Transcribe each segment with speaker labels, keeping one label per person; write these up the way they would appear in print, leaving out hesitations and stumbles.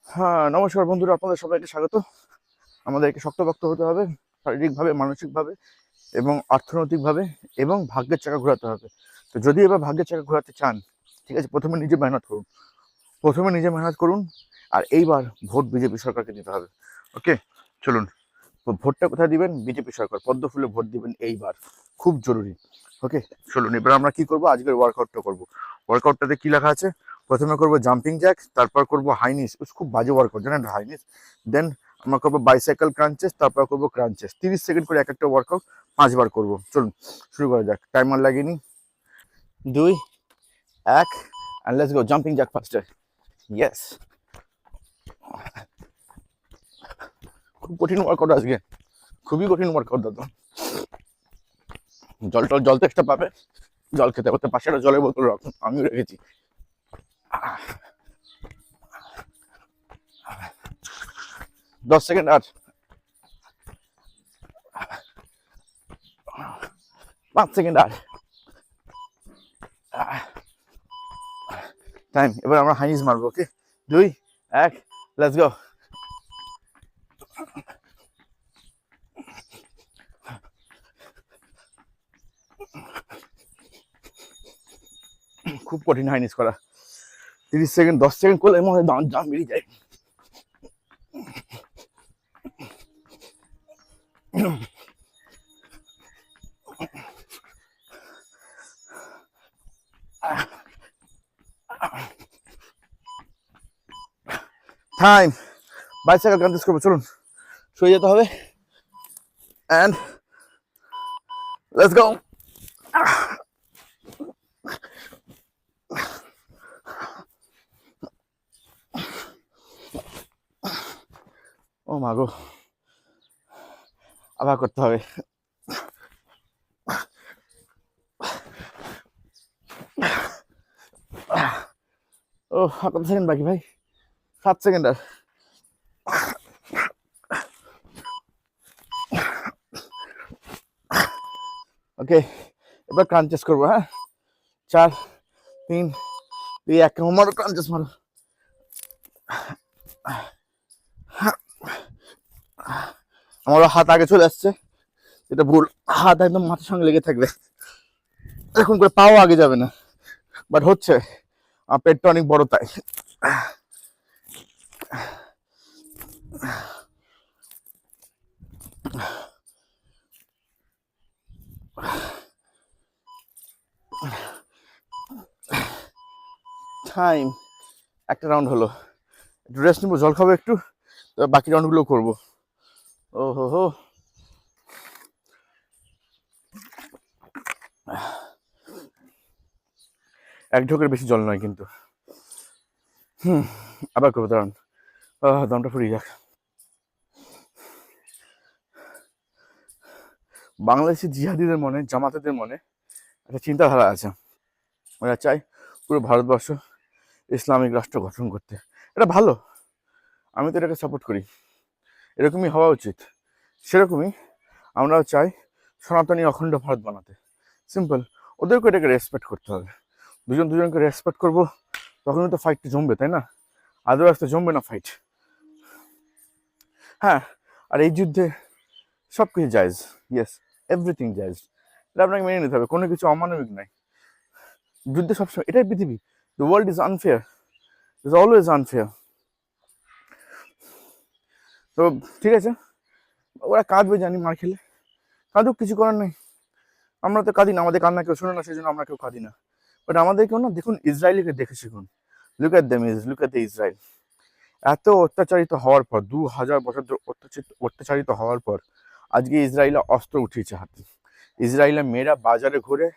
Speaker 1: হ্যাঁ, নমস্কার বন্ধুরা, আপনাদের সবাইকে স্বাগত। আমাদেরকে শক্তপোক্ত হতে হবে, শারীরিকভাবে, মানসিকভাবে এবং অর্থনৈতিকভাবে, এবং ভাগ্যের চাকা ঘোরাতে হবে। তো যদি এবার ভাগ্যের চাকা ঘোরাতে চান, ঠিক আছে, প্রথমে নিজে মেহনত করুন। আর এইবার ভোট বিজেপি সরকারকে দিতে হবে। ওকে, চলুন। তো ভোটটা কোথায় দিবেন? বিজেপি সরকার, পদ্ম ফুলে ভোট দিবেন এইবার, খুব জরুরি। ওকে, চলুন। এবার আমরা কি করব? আজকের ওয়ার্কআউটটা করব। ওয়ার্কআউটটাতে কি লেখা আছে? প্রথমে করব জাম্পিং জ্যাক, তারপর করব হাইনিস, খুব বাজে ওয়ার্কআউট জানেন, হাইনিস। দেন আমরা করবো বাইসাইকেল ক্রাঞ্চেস, তারপর করবো ক্রাঞ্চেস, 30 সেকেন্ড করে এক একটা ওয়ার্কআউট 5 বার করবো। চলুন শুরু করা যাক, টাইমার লাগিয়ে নি। 2, 1, and let's go. Jumping jack faster. Yes. খুব কঠিন ওয়ার্কআউট আজকে, খুবই কঠিন ওয়ার্কআউট দাদা। জল তো এক্সট্রা পাবে, জল খেতে করতে পাশে একটা জলের বোতল রাখুন, আমিও রেখেছি। 10 সেকেন্ড আর 5 সেকেন্ড আর টাইম। এবার আমরা হাইনিস মারবো। ওকে, 2, 1, লেটস গো। খুব কঠিন হাইনিস করা, 30 সেকেন্ড, 10 সেকেন্ড করলে মনে হয় দাম বেরিয়ে যায়। টাইম। বাইসাইকেল কন্টেস্ট করবো, চলুন শুয়ে যেতে হবে। And let's go. ও মা গো, আবার করতে হবে। ও, কত সেকেন্ড বাকি ভাই? 7 সেকেন্ড আর। ওকে, এবার ক্রাঞ্চেস করবো। হ্যাঁ, 4, 3, 2, 1, মারো ক্রাঞ্চেস মারো। আমারও হাত আগে চলে আসছে, এটা ভুল। হাত একদম মাথার সঙ্গে লেগে থাকবে, এখন করে পাও আগে যাবে না, বাট হচ্ছে, পেটটা অনেক বড় তাই। টাইম। একটা রাউন্ড হলো, একটু রেস্ট নিবো, জল খাবো একটু, বাকি রাউন্ডগুলো করবো। ও হো হো, এক ঢোকের বেশি জল নয় কিন্তু। আবার করবো, দাঁড়ান, দমটা ফুরিয়ে যাক। বাংলাদেশি জিহাদিদের মনে, জামাতেদের মনে একটা চিন্তাধারা আছে, ওরা চায় পুরো ভারতবর্ষ ইসলামিক রাষ্ট্র গঠন করতে। এটা ভালো, আমি তো এটাকে সাপোর্ট করি, এরকমই হওয়া উচিত। সেরকমই আমরাও চাই সনাতনী অখণ্ড ভারত বানাতে। সিম্পল, ওদেরকে এটাকে রেসপেক্ট করতে হবে। দুজন দুজনকে রেসপেক্ট করবো, তখনই তো ফাইটটা জমবে, তাই না? আদারওয়াইজ তো জমবে না ফাইট। হ্যাঁ, আর এই যুদ্ধে সব কিছু জায়েজ। ইয়েস, এভরিথিং জায়েজ, এটা আপনাকে মেনে নিতে হবে, কোনো কিছু অমানবিক নাই যুদ্ধে সবসময়। এটাই পৃথিবী, the world is unfair, is always unfair. তো ঠিক আছে, ওরা কাঁদবে জানি মার খেলে, কাঁদুক, কিছু করার নেই। আমরা তো কাঁদি না, আমাদের কান্না কেউ শোনে না, সেই জন্য আমরা কেউ কাঁদি না। বাট আমাদেরকেও না, দেখুন ইসরায়েলিকে দেখে শিখুন। Look at them, look at the Israel. এত অত্যাচারিত হওয়ার পর, 2000 বছর ধরে অত্যাচারিত হওয়ার পর, আজকে ইসরায়েলে অস্ত্র উঠিয়েছে হাতে। ইসরায়েলের মেয়েরা বাজারে ঘুরে,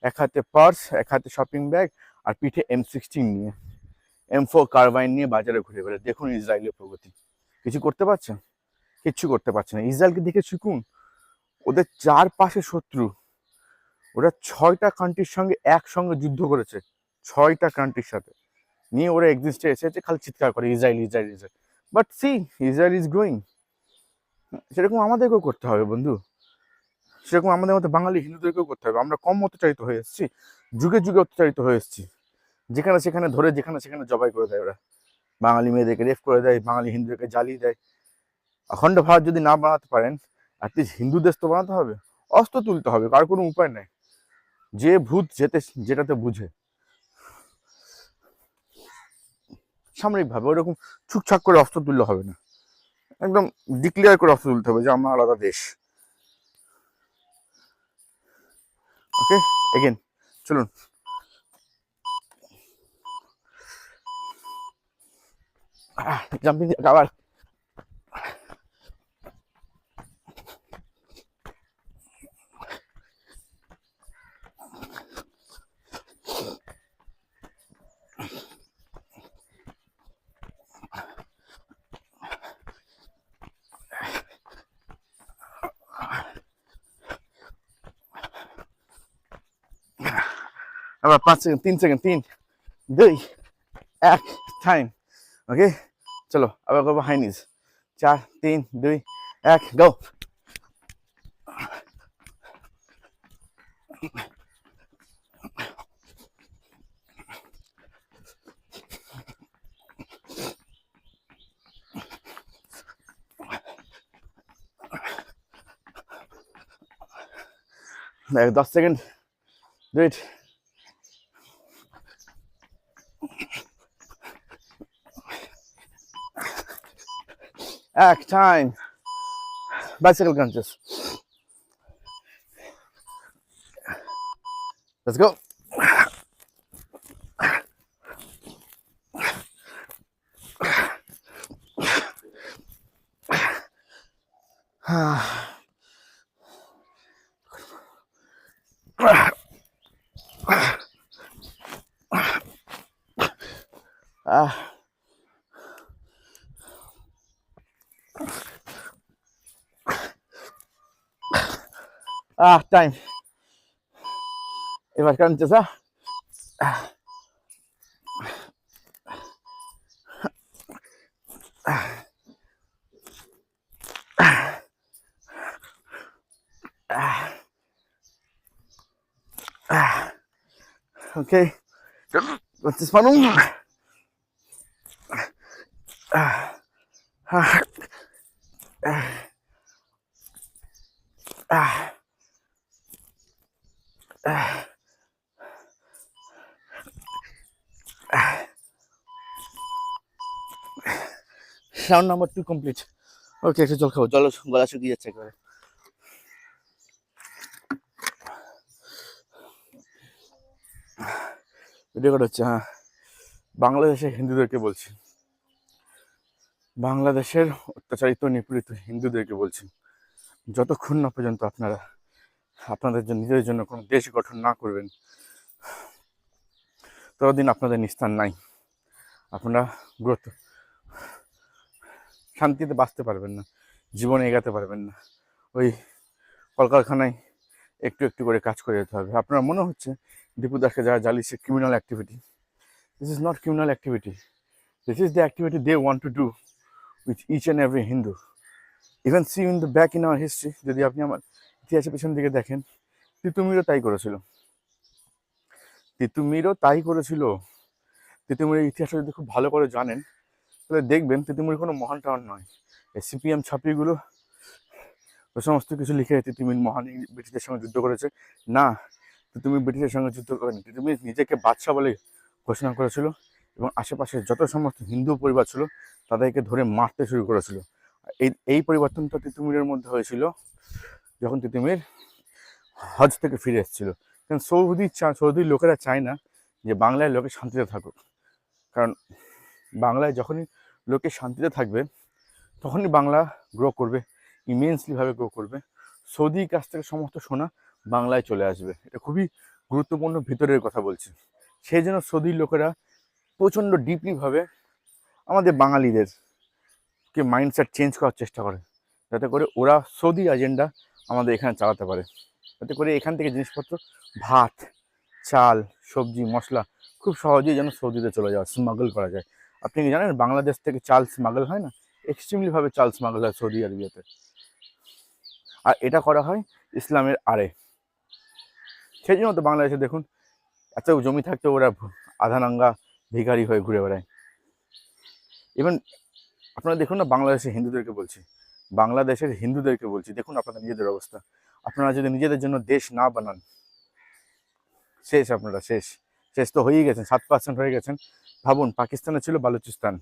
Speaker 1: এক হাতে পার্স, এক হাতে শপিং ব্যাগ, আর পিঠে M16 নিয়ে, M4 কার্বাইন নিয়ে বাজারে ঘুরে বেড়ে। দেখুন ইসরায়েলের প্রগতি, কিছু করতে পারছে? কিচ্ছু করতে পারছে না। ইসরায়েলকে দেখে শিখুন, ওদের চারপাশে শত্রু, ওরা 6টা কান্ট্রির সঙ্গে একসঙ্গে যুদ্ধ করেছে, 6টা কান্ট্রির সাথে নিয়ে ওরা এক্সিস্টে এসেছে, খালি চিৎকার করে Israel Israel Israel. But see, Israel is growing. সেরকম আমাদেরকেও করতে হবে বন্ধু, সেরকম আমাদের মতো বাঙালি হিন্দুদেরকেও করতে হবে। আমরা কম অত্যাচারিত হয়ে এসেছি, যুগে যুগে অত্যাচারিত হয়ে এসেছি, যেখানে সেখানে ধরে, যেখানে সেখানে জবাই করে দেয় ওরা। বাঙালি মেয়েদেরকে রেপ করে দেয়, বাঙালি হিন্দুদেরকে জ্বালিয়ে দেয়। অখণ্ড ভারত যদি না বানাতে পারেন, অ্যাটলিস্ট হিন্দু দেশ তো বানাতে হবে, অস্ত্র তুলতে হবে, কার কোনো উপায় নেই। যে ভূত যেটাতে বুঝে সামরিকভাবে ওরকম ছুকছাক করে অস্ত্র তুললে হবে না, একদম ডিক্লেয়ার করে অস্ত্র তুলতে হবে যে আমরা আলাদা দেশ। ওকে, এগেন চলুন। জাম্পিং আবার আবার 5 সেকেন্ড, 3 সেকেন্ড, 3 2 1 টাইম। ওকে, চলো আবার করবো হাই নিজ। 4 3 2 1 গো। Like 10 second, do it. Act time. Bicycle crunches. Let's go. Time. এবার crunches, okay, what's this one? Round number 2 complete. Okay, একটু জল খাবো, গলা শুকিয়ে যাচ্ছে একেবারে। ভিডিও করা হচ্ছে, হ্যাঁ। বাংলাদেশের হিন্দুদেরকে বলছি, বাংলাদেশের অত্যাচারিত নিপীড়িত হিন্দুদেরকে বলছি, যতক্ষণ না পর্যন্ত আপনারা আপনাদের নিজেদের জন্য কোনো দেশ গঠন না করবেন, ততদিন আপনাদের নিস্তার নাই। আপনারা শান্তিতে বাঁচতে পারবেন না, জীবনে এগাতে পারবেন না। ওই কলকারখানায় একটু একটু করে কাজ করে যেতে হবে। আপনার মনে হচ্ছে দীপু দাসকে যারা জ্বালিয়েছে criminal activity, this is not criminal activity, this is the activity they want to do with each and every Hindu. Even see in the back in our history, যদি আপনি আমার ইতিহাসের পেছন দিকে দেখেন, তিতুমিরও তাই করেছিল, তিতুমিরও তাই করেছিল। তিতুমিরের ইতিহাসটা যদি খুব ভালো করে জানেন তাহলে দেখবেন তিতুমির কোনো মহান টাউন নয়। এই সিপিএম ছাপিগুলো ওই সমস্ত কিছু লিখে তিতুমির মহান ব্রিটিশদের সঙ্গে যুদ্ধ করেছে, না, তিতুমির ব্রিটিশের সঙ্গে যুদ্ধ করেনি। তিতুমির নিজেকে বাদশা বলে ঘোষণা করেছিল এবং আশেপাশে যত সমস্ত হিন্দু পরিবার ছিল তাদেরকে ধরে মারতে শুরু করেছিল। এই পরিবর্তনটা তিতুমিরের মধ্যে হয়েছিল যখন তিতুমির হজ থেকে ফিরে এসেছিল। কারণ সৌদির লোকেরা চায় না যে বাংলায় লোকে শান্তিতে থাকুক, কারণ বাংলায় যখনই লোকে শান্তিতে থাকবে তখনই বাংলা গ্রো করবে, ইমেন্সলিভাবে গ্রো করবে। সৌদির কাছ থেকে সমস্ত সোনা বাংলায় চলে আসবে, এটা খুবই গুরুত্বপূর্ণ ভিতরের কথা বলছি। সেই জন্য সৌদির লোকেরা প্রচণ্ড ডিপলিভাবে আমাদের বাঙালিদেরকে মাইন্ডসেট চেঞ্জ করার চেষ্টা করে, যাতে করে ওরা সৌদি এজেন্ডা আমাদের এখানে চালাতে পারে, যাতে করে এখান থেকে জিনিসপত্র, ভাত, চাল, সবজি, মশলা খুব সহজেই যেন সৌদিতে চলে যায়, স্মাগল করা যায়। আপনি কি জানেন বাংলাদেশ থেকে চাল স্মাগল হয় না, এক্সট্রিমলিভাবে চাল স্মাগল হয় সৌদি আরবিয়াতে। আর এটা করা হয় ইসলামের আড়ে। সেই জন্য তো বাংলাদেশে দেখুন এত জমি থাকতেও ওরা আধা নাঙ্গা ভিখারি হয়ে ঘুরে বেড়ায়। ইভেন আপনারা দেখুন না, বাংলাদেশের হিন্দুদেরকে বলছি, বাংলাদেশের হিন্দুদেরকে বলছি, দেখুন আপনাদের নিজেদের অবস্থা। আপনারা যদি নিজেদের জন্য দেশ না বানান, শেষ, আপনারা শেষ। শেষ তো হয়েই গেছেন, 7% হয়ে গেছেন। ভাবুন, পাকিস্তানে ছিল বালুচিস্তান,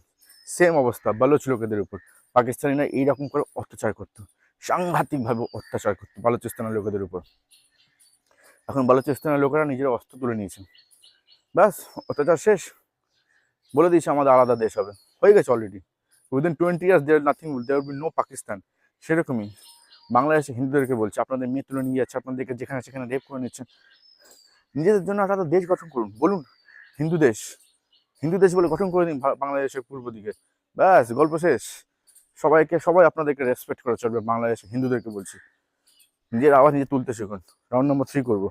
Speaker 1: সেম অবস্থা বালুচ লোকেদের উপর। পাকিস্তানিরা এইরকম করে অত্যাচার করতো, সাংঘাতিকভাবে অত্যাচার করতো বালুচিস্তানের লোকেদের উপর। এখন বালুচিস্তানের লোকেরা নিজের অস্ত্র তুলে নিয়েছে, ব্যাস অত্যাচার শেষ, বলে দিয়েছে আমাদের আলাদা দেশ হবে, হয়ে গেছে already. Within 20 years there nothing, there will be no Pakistan. সেরকমই বাংলাদেশে হিন্দুদেরকে বলছে, আপনাদের মেয়ে তুলে নিয়ে যাচ্ছে, আপনাদেরকে যেখানে সেখানে রেপ করে নিচ্ছেন। নিজেদের জন্য একটা দেশ গঠন করুন, বলুন হিন্দু দেশ, হিন্দু দেশ বলে গঠন করে দিন বাংলাদেশের পূর্ব দিকে, ব্যাস গল্প শেষ। সবাই আপনাদেরকে রেসপেক্ট করে চলবে। বাংলাদেশে হিন্দুদেরকে বলছি, নিজের আওয়াজ নিজে তুলতে শিখুন। রাউন্ড নম্বর 3 করবো।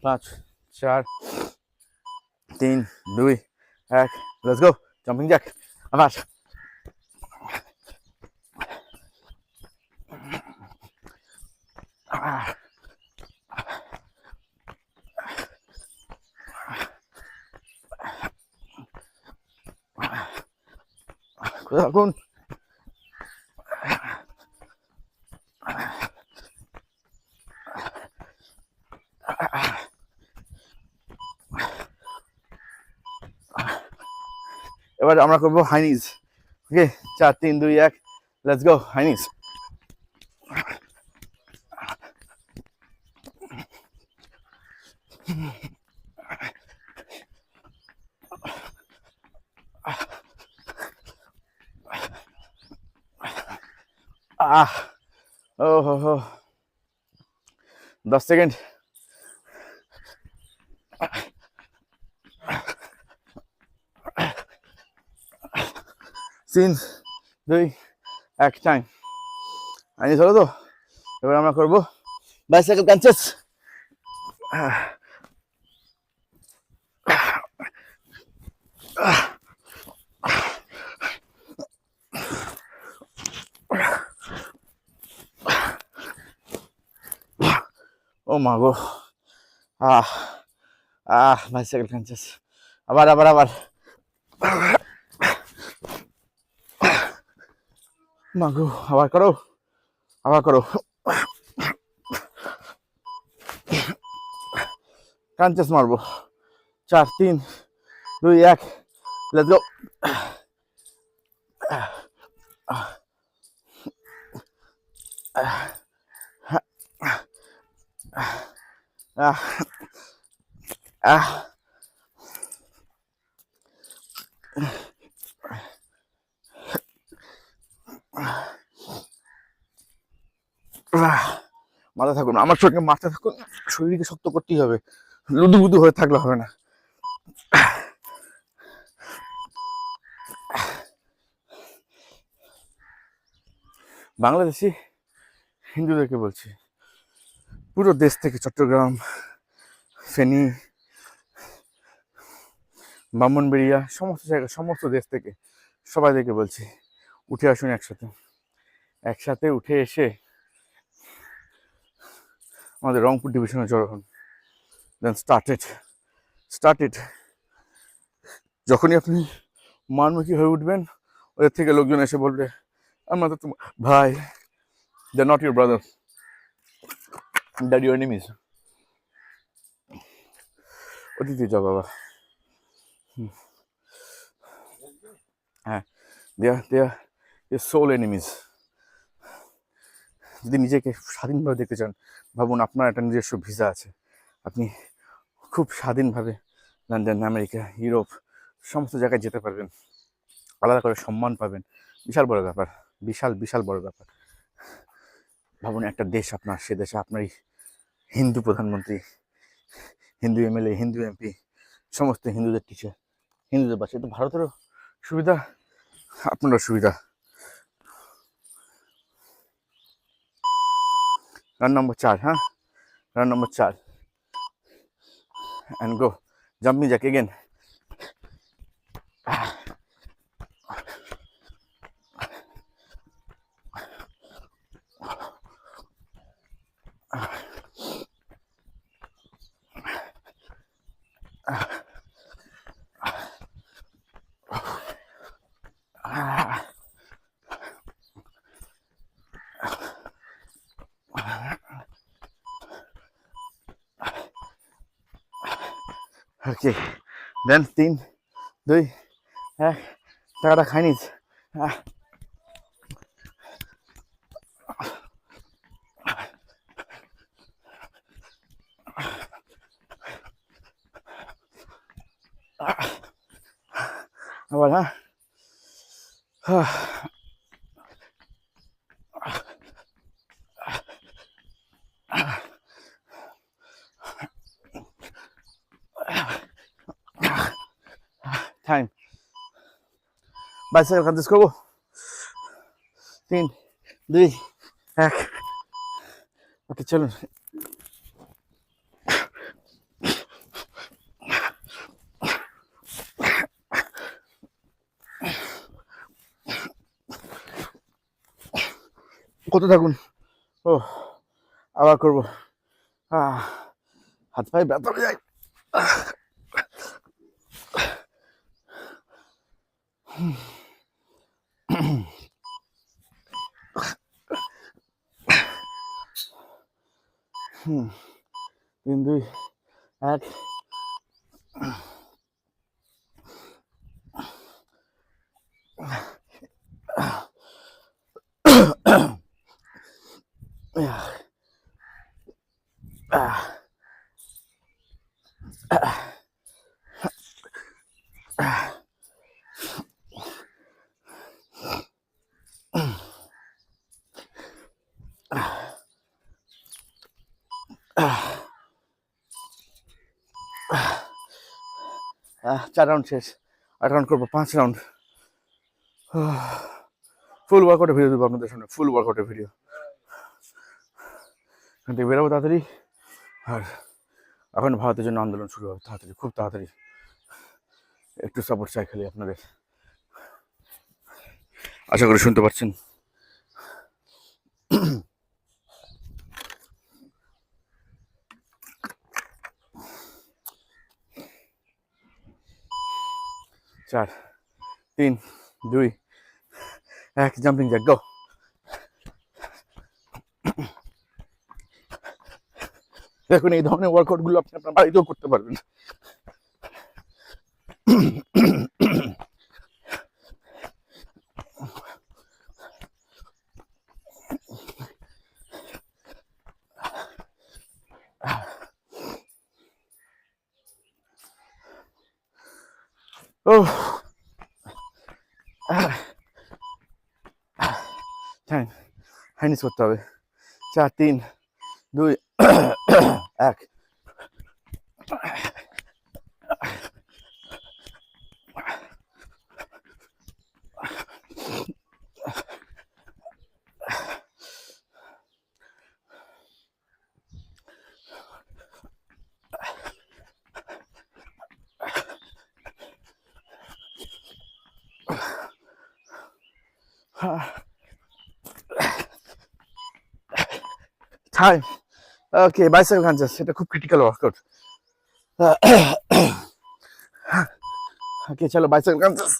Speaker 1: 5 4 3 2 1, লেটস গো, জাম্পিং জ্যাক। আবার কোন এবার আমরা করবো হাইনিজ। ওকে, 4 3 2 1, লেটস গো, হাইনিজ। ও হো হো, 10 সেকেন্ড। তিন দুই এক, টাইম। হাইনিজ হলো তো, এবার আমরা করবো বাইসাইকেল ক্রাঞ্চেস। ও মা গো, বাইসাইকেল ক্রাঞ্চেস। আবার আবার আবার, মা গো, আবার করো, আবার করো। ক্রাঞ্চেস মারবো। 4 3 2 1, লেটস গো। মাথা থাকুন আমার সঙ্গে, মাথা থাকুন, শরীরকে শক্ত করতেই হবে, লুদু বুদু হয়ে থাকলে হবে না। বাংলাদেশি হিন্দুদেরকে বলছি, পুরো দেশ থেকে, চট্টগ্রাম, ফেনী, ব্রাহ্মণবাড়িয়া, সমস্ত জায়গা, সমস্ত দেশ থেকে সবাইদেরকে বলছি, উঠে আসুন একসাথে, একসাথে উঠে এসে আমাদের রংপুর ডিভিশনে জড়ো হন। দেন স্টার্টেড। যখনই আপনি মানমুখী হয়ে উঠবেন, ওদের থেকে লোকজন এসে বলবে, আমরা তো তোমার ভাই, they not your brother, that your enemies. অতিথি যাও বাবা, হ্যাঁ, দে আর সোল এনিমিজ। যদি নিজেকে স্বাধীনভাবে দেখতে চান, ভাবুন আপনার একটা নিজস্ব ভিসা আছে, আপনি খুব স্বাধীনভাবে লন্ডন, আমেরিকা, ইউরোপ সমস্ত জায়গায় যেতে পারবেন, আলাদা করে সম্মান পাবেন, বিশাল বড় ব্যাপার, বিশাল বড় ব্যাপার। ভাবুন একটা দেশ আপনার, সে দেশে আপনারই হিন্দু প্রধানমন্ত্রী, হিন্দু এমএলএ, হিন্দু এমপি, সমস্ত হিন্দুদের টিচার, হিন্দুদের বাচ্চা। তো ভারতেরও সুবিধা, আপনারও সুবিধা। রান নম্বর 4, হ্যাঁ, run number 4, and go, jumping jack again. Okay then 3 2 1 টাকাটা খাই নিস। আবার হ্যাঁ টাইম বাইসাইকেল কাজ করবো 3 2 1 ওকে চলুন। কত থাকুন, ও আবার করবো, হাত পায়ে ব্যথা হয়ে যায়। তিন দুই এক চার রাউন্ড শেষ, 8 রাউন্ড করবো, 5 রাউন্ড। ফুল ওয়ার্কআউটের ভিডিও দেবো আপনাদের সামনে, ফুল ওয়ার্কআউটের ভিডিও। এখান থেকে বেরোবো তাড়াতাড়ি, আর এখন ভারতের জন্য আন্দোলন শুরু হবে তাড়াতাড়ি, খুব তাড়াতাড়ি। একটু সাপোর্ট চাই খালি আপনাদের, আশা করি শুনতে পাচ্ছেন। চার 3 2 1 জাম্পিং জ্যাক গো। দেখুন এই ধরনের ওয়ার্কআউটগুলো আপনি আপনার বাড়িতেও করতে পারবেন। ও টাইম হাইনিস করতে হবে, 4 3 2 1 টাইম। ওকে বাইসাইকেল কাঞ্চাস, এটা খুব ক্রিটিক্যাল ওয়ার্কআউট। ওকে চলো bicycle crunches.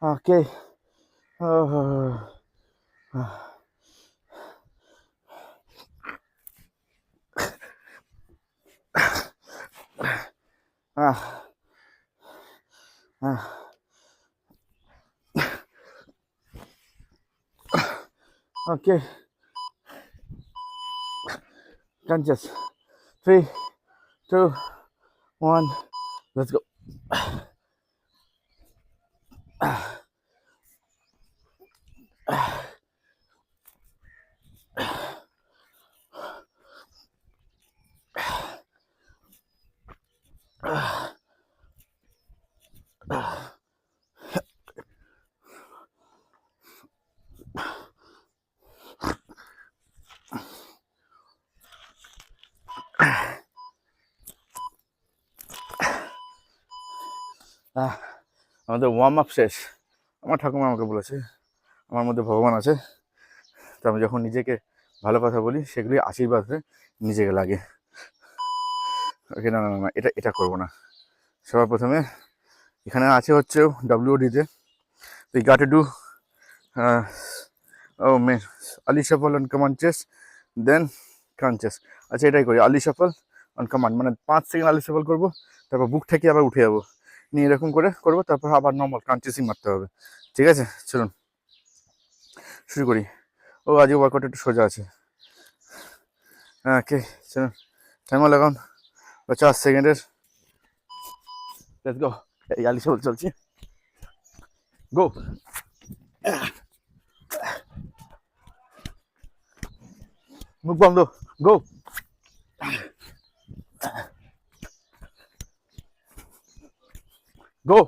Speaker 1: Okay okay, conscious. 3 2 1 let's go. আমাদের ওয়ার্ম আপ শেষ। আমার ঠাকুমা আমাকে বলেছে আমার মধ্যে ভগবান আছে, তো আমি যখন নিজেকে ভালো কথা বলি সেগুলি আশীর্বাদ হয়ে নিজেকে লাগে। ওকে না না না এটা এটা করবো না। সবার প্রথমে এখানে আছে হচ্ছে WOD-তে, তো ইউ গট টু ডু ও মেন আলি shuffle on command chase then crunches. আচ্ছা এটাই করি, আলি শাফল অন কমান্ড, মানে 5 সেকেন্ড আলি শাফল করবো, তারপর বুক থেকে আবার উঠে যাবো, নিয়ে এরকম করে করবো, তারপর আবার নর্মাল ক্রাঞ্চেসই মারতে হবে। ঠিক আছে চলুন শুরু করি। ও আজকে ওয়ার্কআউট একটু সোজা আছে। হ্যাঁ ওকে চলুন, টাইমার লাগান 50 সেকেন্ডের। Let's go. এই আলি শাফল চলছে, গো। মুখ বন্ধ, গো। গো।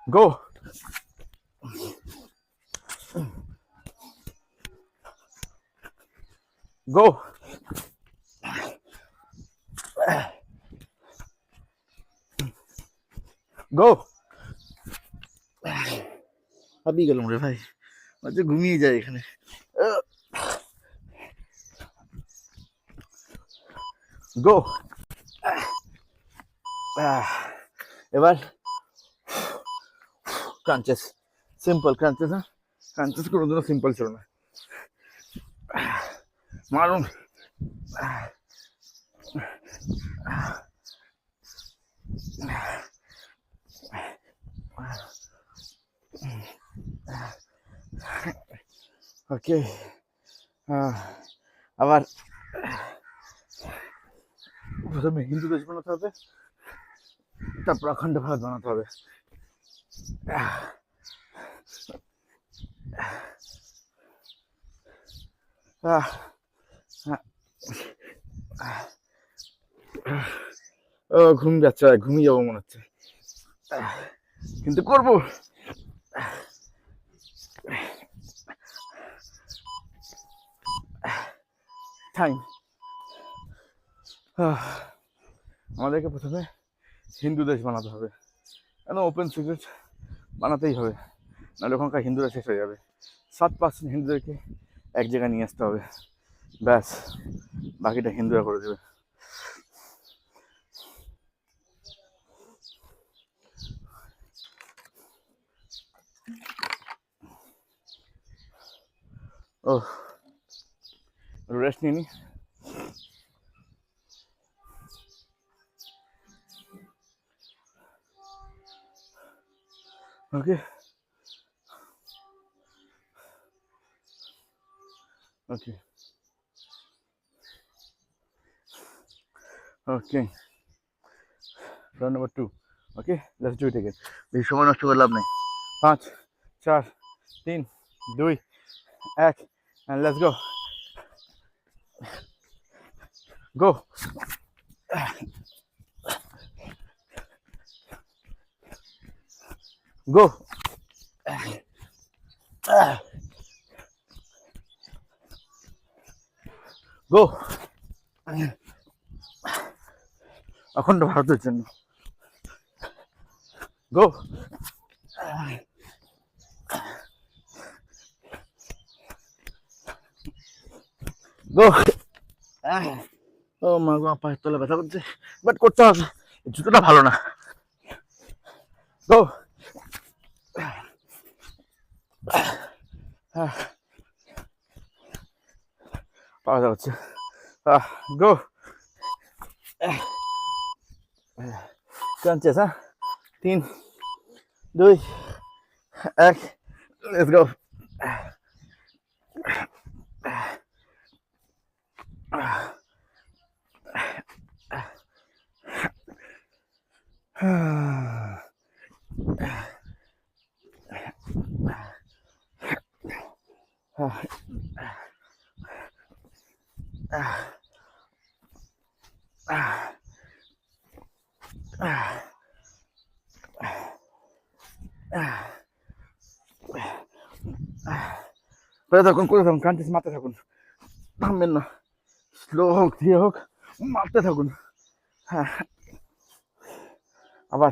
Speaker 1: গো। গো। গো। হাঁপিয়ে গেলাম রে ভাই, আচ্ছা ঘুমিয়ে যায় এখানে। গো। এবার ক্রাঞ্চেস, সিম্পল ক্রাঞ্চেস। হ্যাঁ ক্রাঞ্চেস কোনোদিনও সিম্পল ছিল না, মারুন। ওকে আবার প্রথমে হিন্দু দেশ বানাতে হবে, তারপর অখণ্ড ভারত বানাতে হবে। ও ঘুম যাচ্ছে, ঘুমিয়ে যাবো মনে হচ্ছে, কিন্তু করবো। টাইম। আমাদেরকে প্রথমে হিন্দু দেশ বানাতে হবে, কেন ওপেন সিক্রেট বানাতেই হবে, নাহলে ওখানকার হিন্দুরা শেষ হয়ে যাবে। 7% হিন্দুদেরকে এক জায়গায় নিয়ে আসতে হবে, ব্যাস বাকিটা হিন্দুরা করে দেবে। ও রেস্ট নিয়ে নি। Okay okay okay, round number 2। Okay let's do it again. বেশি সময় নষ্ট করে লাভ নেই। 5 4 3 2 1 and let's go go go go। অখণ্ড ভারতের জন্য গো। গো। ও মা গো, পায়ের তলা ব্যথা করছে, বাট করতে হবে, জুতোটা ভালো না। গো। পাওয়া যাচ্ছে, গো। ক্রাঞ্চেস। হ্যাঁ 3 2 1 লেটস গো। করে থাকুন করে থাকুন, ক্রাঞ্চেস মারতে থাকুন, থামবেন না, স্লো হোক ধীরে হোক মারতে থাকুন। হ্যাঁ আবার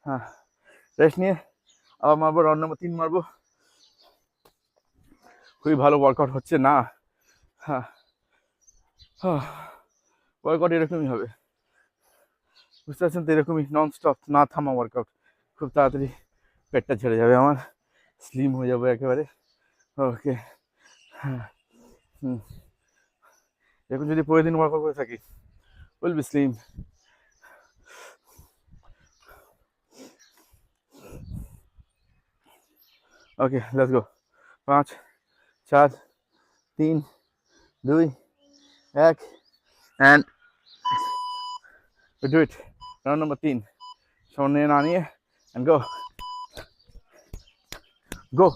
Speaker 1: হ্যাঁ রেস্ট নিয়ে আবার মারবো, রাউন্ড নাম্বার 3 মারবো। খুবই ভালো ওয়ার্কআউট হচ্ছে না। হ্যাঁ, ওয়ার্কআউট এরকমই হবে, বুঝতে পারছেন তো? এরকমই নন স্টপ, না থামা ওয়ার্কআউট। খুব তাড়াতাড়ি পেটটা ছেড়ে যাবে আমার, স্লিম হয়ে যাবে একেবারে। ওকে, হ্যাঁ, হুম, এখন যদি প্রতিদিন ওয়ার্কআউট করে থাকি, will be slim. Okay, let's go. 5 4 3 2 1 and we do it. Round number 3, সামনে না নিয়ে and go go।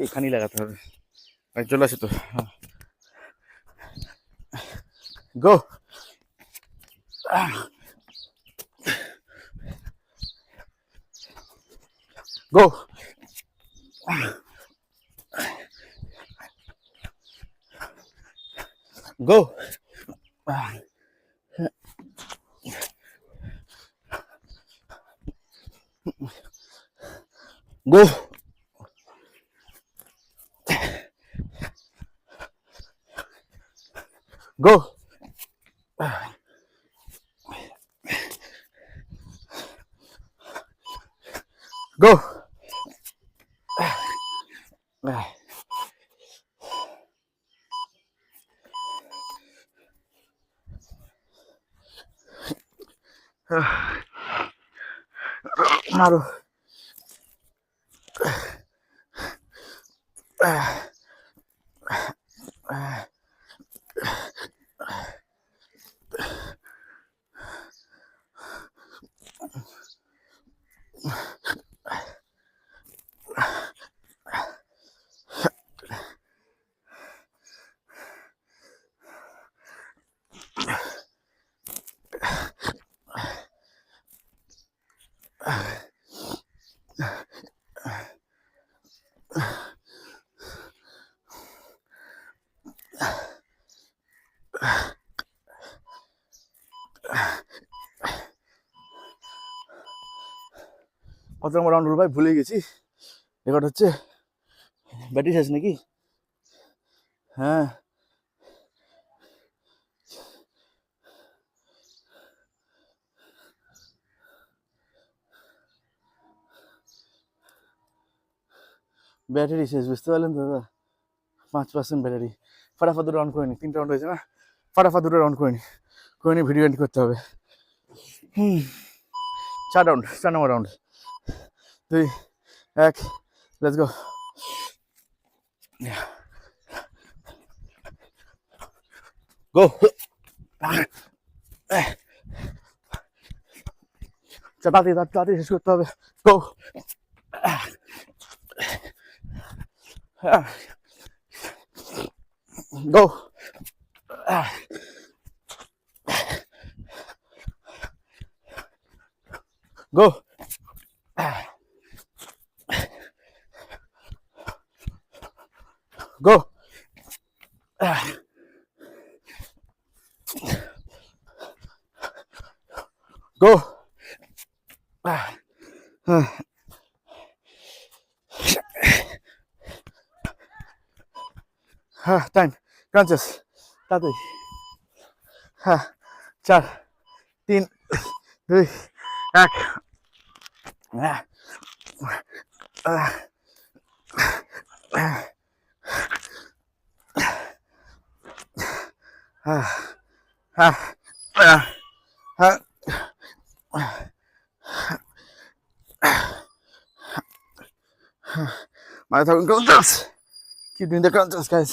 Speaker 1: এখানেই লাগাতে হবে, চলে আসে তো। গো গো go go go go। মারো। কত নম্বর রাউন্ড ভাই ভুলে গেছি। রেকর্ড হচ্ছে, ব্যাটারি শেষ নাকি? হ্যাঁ, ব্যাটারি শেষ, বুঝতে পারলেন তো দাদা? 5% ব্যাটারি। ফাটাফাট দুটো রাউন্ড করে নি, 3টা রাউন্ড হয়েছে না, ফাটাফাট দুটো রাউন্ড করে নি ভিডিও এন্ড করতে হবে। 4 রাউন্ড, 4 নম্বর রাউন্ড, 2 1 লেটস গো। গো, তাড়াতাড়ি তাড়াতাড়ি শেষ করতে হবে। গো গো গো go go time crunches তাড়াতাড়ি। 4 3 2 1 মাথা থাকুন crunches, keep doing the crunches guys.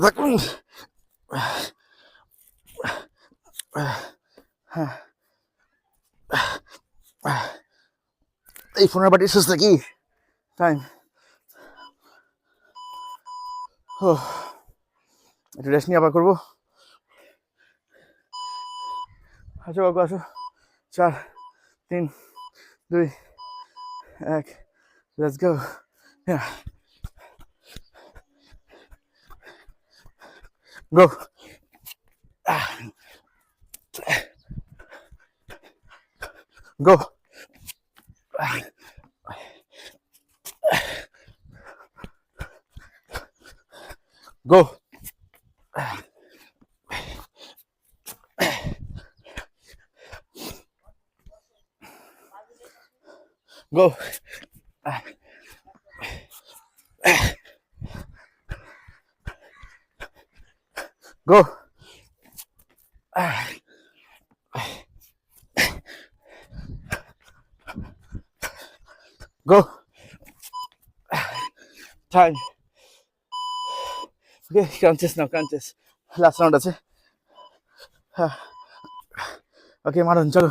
Speaker 1: থাকুন। এই ফোনের বাড়ি শেষ নাকি? টাইম, একটু রেস্ট নিয়ে আবার করবো। আসো বাবু আসো। 4 3 2 1 let's go. Go. Go. Go. Go. Go. Go. Time. Okay, conscious now, conscious. Last round আছে. Okay, মারুন চলো.